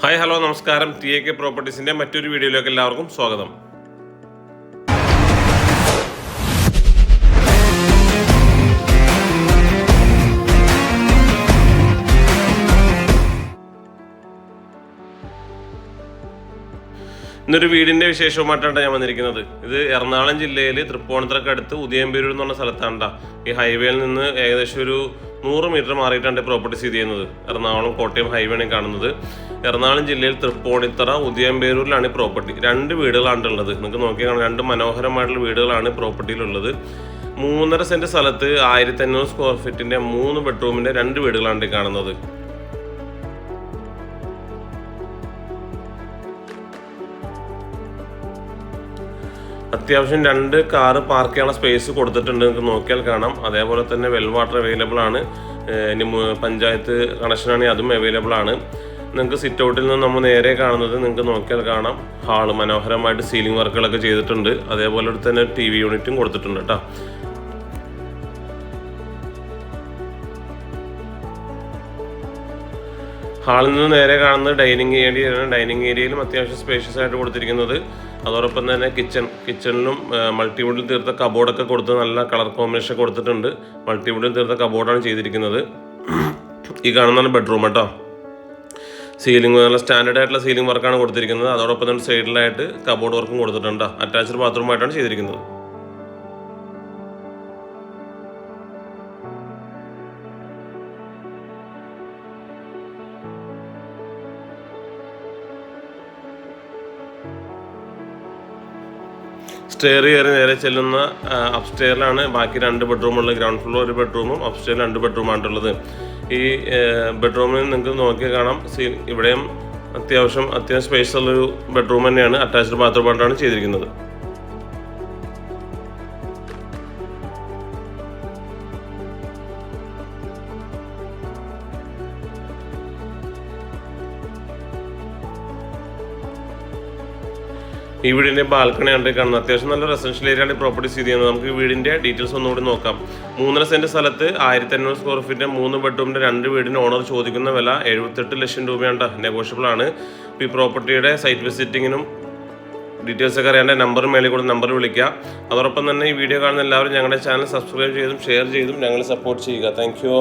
Hi hello നമസ്കാരം. TAK പ്രോപ്പർട്ടീസിൻ്റെ മറ്റൊരു വീഡിയോയിലേക്ക് എല്ലാവർക്കും സ്വാഗതം. ഇന്നൊരു വീടിൻ്റെ വിശേഷവുമായിട്ടാണ് ഞാൻ വന്നിരിക്കുന്നത്. ഇത് എറണാകുളം ജില്ലയിൽ തൃപ്പൂണിത്തുറക്കടുത്ത് ഉദയംപേരൂർ എന്ന് പറഞ്ഞ സ്ഥലത്താണ്. ഈ ഹൈവേയിൽ നിന്ന് ഏകദേശം ഒരു 100 മീറ്റർ മാറിയിട്ടാണ് പ്രോപ്പർട്ടി സ്ഥിതി ചെയ്യുന്നത്. എറണാകുളം കോട്ടയം ഹൈവേയാണ് കാണുന്നത്. എറണാകുളം ജില്ലയിൽ തൃപ്പൂണിത്തുറ ഉദയംപേരൂരിലാണ് ഈ പ്രോപ്പർട്ടി. 2 വീടുകളാണ് ഉള്ളത്. നിങ്ങൾക്ക് നോക്കിയാൽ 2 മനോഹരമായിട്ടുള്ള വീടുകളാണ് പ്രോപ്പർട്ടിയിലുള്ളത്. 3.5 സെൻറ്റ് സ്ഥലത്ത് 1500 സ്ക്വയർ ഫീറ്റിൻ്റെ 3 ബെഡ്റൂമിൻ്റെ 2 വീടുകളാണ് കാണുന്നത്. അത്യാവശ്യം 2 കാറ് പാർക്ക് ചെയ്യാനുള്ള സ്പേസ് കൊടുത്തിട്ടുണ്ട്. നിങ്ങൾക്ക് നോക്കിയാൽ കാണാം. അതേപോലെ തന്നെ വെൽ വാട്ടർ അവൈലബിൾ ആണ്. ഇനി പഞ്ചായത്ത് കണക്ഷനാണെങ്കിൽ അതും അവൈലബിൾ ആണ്. നിങ്ങൾക്ക് സിറ്റ് ഔട്ടിൽ നിന്ന് നമ്മൾ നേരെ കാണുന്നത് നിങ്ങൾക്ക് നോക്കിയാൽ കാണാം. ഹാള് മനോഹരമായിട്ട് സീലിംഗ് വർക്കുകളൊക്കെ ചെയ്തിട്ടുണ്ട്. അതേപോലെ തന്നെ TV യൂണിറ്റും കൊടുത്തിട്ടുണ്ട് കേട്ടോ. ഹാളിൽ നിന്ന് നേരെ കാണുന്നത് ഡൈനിങ് ഏരിയയാണ്. ഡൈനിങ് ഏരിയയിലും അത്യാവശ്യം സ്പേഷ്യസ് ആയിട്ട് കൊടുത്തിരിക്കുന്നത്. അതോടൊപ്പം തന്നെ കിച്ചണിലും മൾട്ടിവുഡിൽ തീർത്ത കബോർഡൊക്കെ കൊടുത്ത് നല്ല കളർ കോമ്പിനേഷൻ കൊടുത്തിട്ടുണ്ട്. മൾട്ടിവുഡിൽ തീർത്ത കബോർഡാണ് ചെയ്തിരിക്കുന്നത്. ഈ കാണുന്നതാണ് ബെഡ്റൂം കേട്ടോ. സീലിംഗ് നല്ല സ്റ്റാൻഡേർഡ് ആയിട്ടുള്ള സീലിംഗ് വർക്കാണ് കൊടുത്തിരിക്കുന്നത്. അതോടൊപ്പം തന്നെ സൈഡിലായിട്ട് കബോർഡ് വർക്കും കൊടുത്തിട്ടുണ്ട്. അറ്റാച്ച്ഡ് ബാത്റൂമായിട്ടാണ് ചെയ്തിരിക്കുന്നത്. സ്റ്റെയർ കയറി നേരെ ചെല്ലുന്ന അപ്സ്റ്റെയറിലാണ് ബാക്കി 2 ബെഡ്റൂമുള്ളത്. ഗ്രൗണ്ട് ഫ്ലോർ ഒരു ബെഡ്റൂമും അപ്സ്റ്റെയറിൽ 2 ബെഡ്റൂമാണുള്ളത്. ഈ ബെഡ്റൂമിൽ നിങ്ങൾക്ക് നോക്കിയാൽ കാണാം. ഇവിടെയും അത്യാവശ്യം സ്പേസ് ഉള്ളൊരു ബെഡ്റൂം തന്നെയാണ്. അറ്റാച്ച്ഡ് ബാത്റൂമായിട്ടാണ് ചെയ്തിരിക്കുന്നത്. ഈ വീടിൻ്റെ ബാൽക്കണി കണ്ട് കാണുന്നത്. അത്യാവശ്യം നല്ല റെസിഡൻഷ്യൽ ഏരിയയാണ് ഈ പ്രോപ്പർട്ടി സ്ഥിതി ചെയ്യുന്നത്. നമുക്ക് ഈ വീടിൻ്റെ ഡീറ്റെയിൽസ് ഒന്നുകൂടി നോക്കാം. 3.5 സെൻറ്റ് സ്ഥലത്ത് 1500 സ്ക്വയർ ഫീറ്റിൻ്റെ 3 ബെഡ്റൂമിൻ്റെ 2 വീടിന് ഓണർ ചോദിക്കുന്ന വില 78 ലക്ഷം രൂപയാണ്. നെഗോഷ്യബിൾ ആണ്. ഇപ്പോൾ ഈ പ്രോപ്പർട്ടിയുടെ സൈറ്റ് വിസിറ്റിങ്ങിനും ഡീറ്റെയിൽസൊക്കെ അറിയാണ്ട് നമ്പർ മേളിൽ കൂടെ നമ്പർ വിളിക്കുക. അതോടൊപ്പം തന്നെ ഈ വീഡിയോ കാണുന്ന എല്ലാവരും ഞങ്ങളുടെ ചാനൽ സബ്സ്ക്രൈബ് ചെയ്തും ഷെയർ ചെയ്തും ഞങ്ങളെ സപ്പോർട്ട് ചെയ്യുക. Thank you.